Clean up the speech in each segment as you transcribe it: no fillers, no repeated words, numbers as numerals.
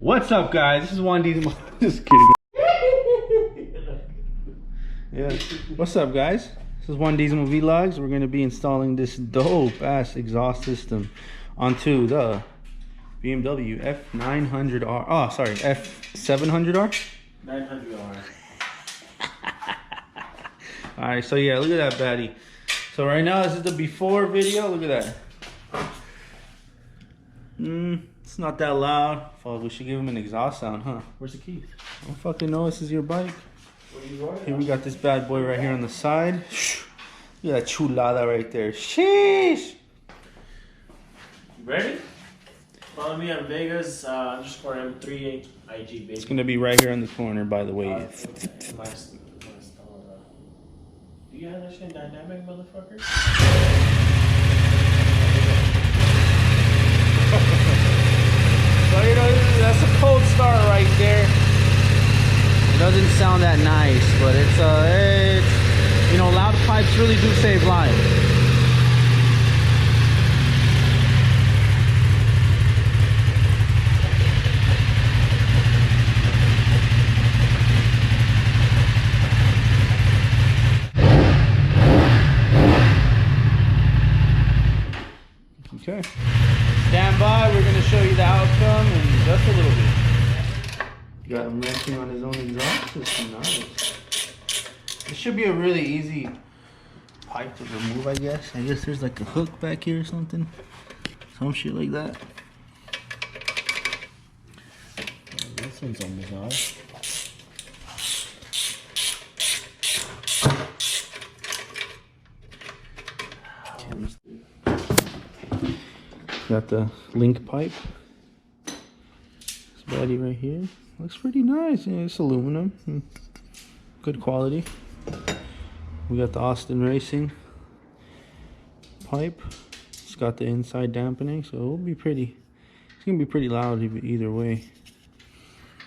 What's up, guys? This is Juan Diesel. Just kidding. Yeah. What's up, guys? This is Juan Diesel Vlogs. We're gonna be installing this dope ass exhaust system onto the Bmw F900R. Oh, sorry, F700R. 900R. All right, so yeah, look at that baddie. So right now, this is the before video. Look at that. It's not that loud. Fuck, we should give him an exhaust sound, huh? Where's the keys? I don't fucking know. This is your bike. What are you going? Here we got this bad boy right here on the side. Look at that chulada right there. Sheesh. You ready? Follow me on Vegas _M3 IG, baby. It's gonna be right here in the corner, by the way. Do you have that shit dynamic, motherfucker? So you know, that's a cold start right there. It doesn't sound that nice, but it's you know, loud pipes really do save lives. Okay. Stand by, we're going to show you the outcome in just a little bit. Got him wrenching on his own exhaust system. Nice. This should be a really easy pipe to remove, I guess. I guess there's like a hook back here or something. Some shit like that. This one's on the exhaust. Got the link pipe. This body right here. Looks pretty nice. Yeah, it's aluminum. Good quality. We got the Austin Racing pipe. It's got the inside dampening, so it'll be pretty. It's gonna be pretty loud either way.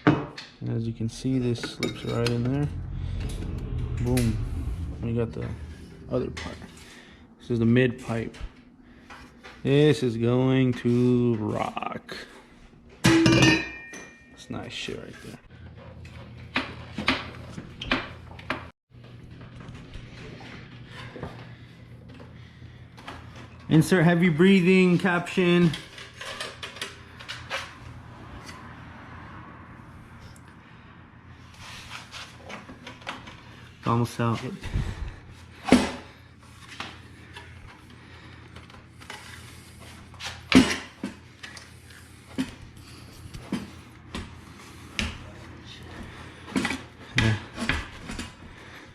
And as you can see, this slips right in there. Boom. We got the other part. This is the mid pipe. This is going to rock. That's nice shit right there. Insert heavy breathing caption. It's almost out.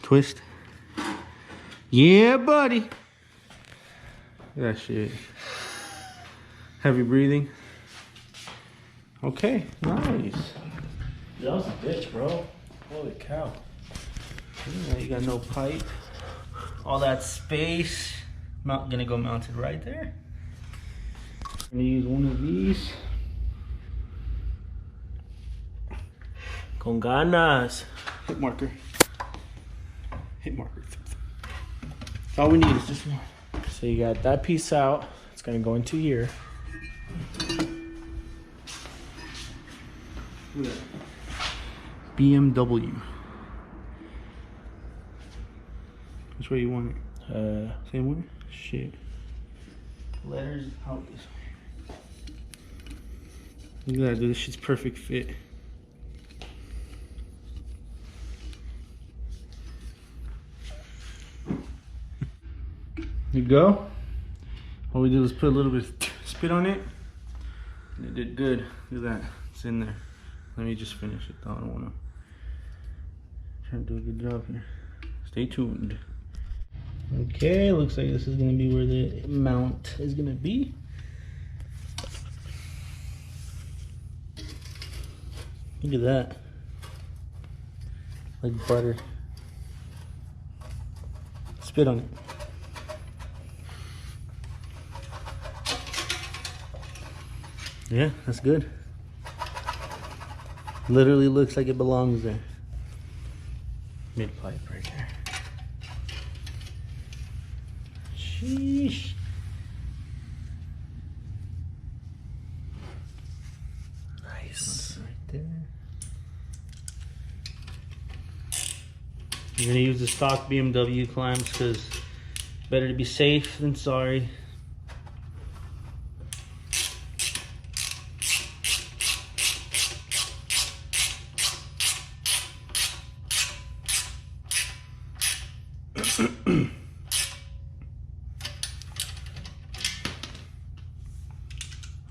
Twist. Yeah, buddy. Look at that shit. Heavy breathing. Okay, nice. That was a bitch, bro. Holy cow. Yeah, you got no pipe. All that space. Gonna go mounted right there. Gonna use one of these. Con ganas. Hit marker. Hit marker. That's all we need is just one. So you got that piece out. It's gonna go into here. Look at that. BMW. Which way you want it? Same way? Shit. Letters out this way. Look at that, dude. This shit's perfect fit. You go. All we did was put a little bit of spit on it, and it did good. Look at that, it's in there. Let me just finish it though. I don't want to try to do a good job here. Stay tuned. Okay, looks like this is gonna be where the mount is gonna be. Look at that, like butter. Spit on it. Yeah, that's good. Literally looks like it belongs there. Mid pipe right there. Sheesh. Nice. Right You're gonna use the stock BMW clamps because better to be safe than sorry.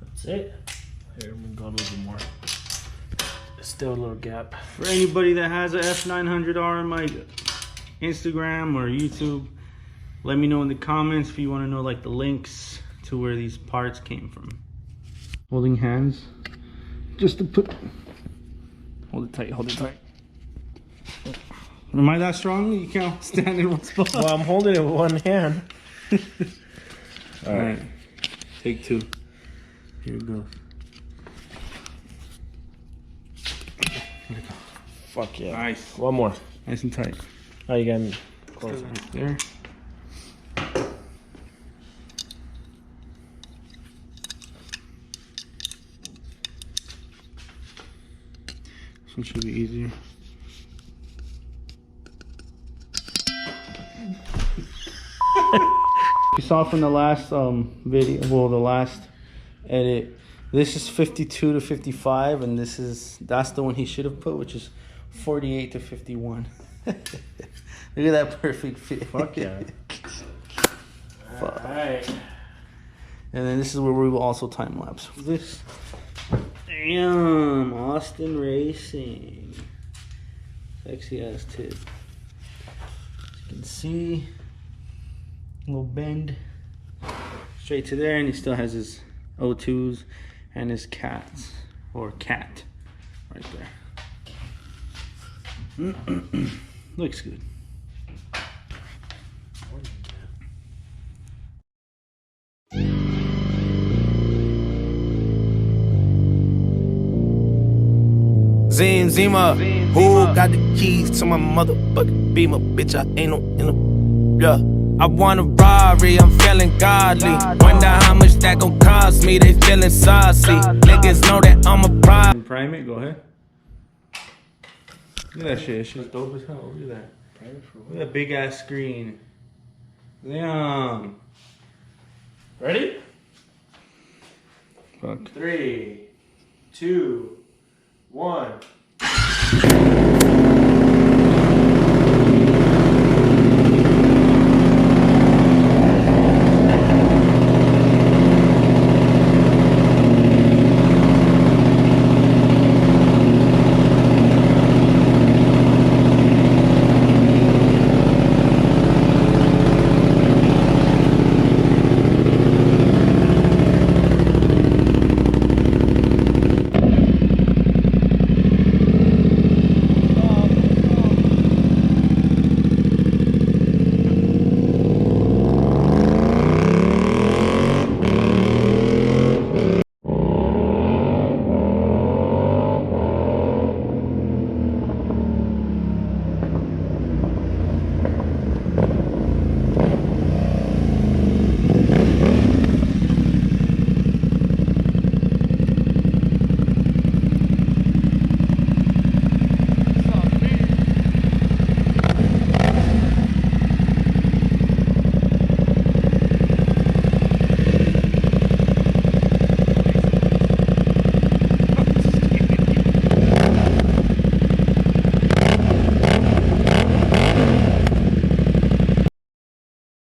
That's it. Here, I'm gonna go a little bit more. There's still a little gap. For anybody that has a F900R in my Instagram or YouTube, let me know in the comments if you want to know like the links to where these parts came from. Holding hands, just to put. Hold it tight. Hold it tight. Am I that strong? You can't stand in one spot. Well, I'm holding it with one hand. All right. Take two. Here it goes. Here it goes. Fuck yeah. Nice. One more. Nice and tight. Oh, you got me closer. Right there. This one should be easier. You saw from the last video, well, the last edit, this is 52 to 55, and that's the one he should have put, which is 48 to 51. Look at that perfect fit. Fuck yeah. Fuck. Alright. And then this is where we will also time lapse this. Damn, Austin Racing. Sexy ass tip. As you can see, a little bend straight to there, and he still has his O2s and his cats, or cat, right there. Looks good. Zima, who got the keys to my motherfucking Beamer? Bitch, I ain't no in a, yeah. I want a Rari, I'm feeling godly. Wonder how much that gon' cost me, they feeling saucy. Niggas know that I'm a pride. Prime it, go ahead. Look at that shit, it's just dope as hell, look at that. Look at that big ass screen. Damn. Ready? Fuck. 3, 2, 1.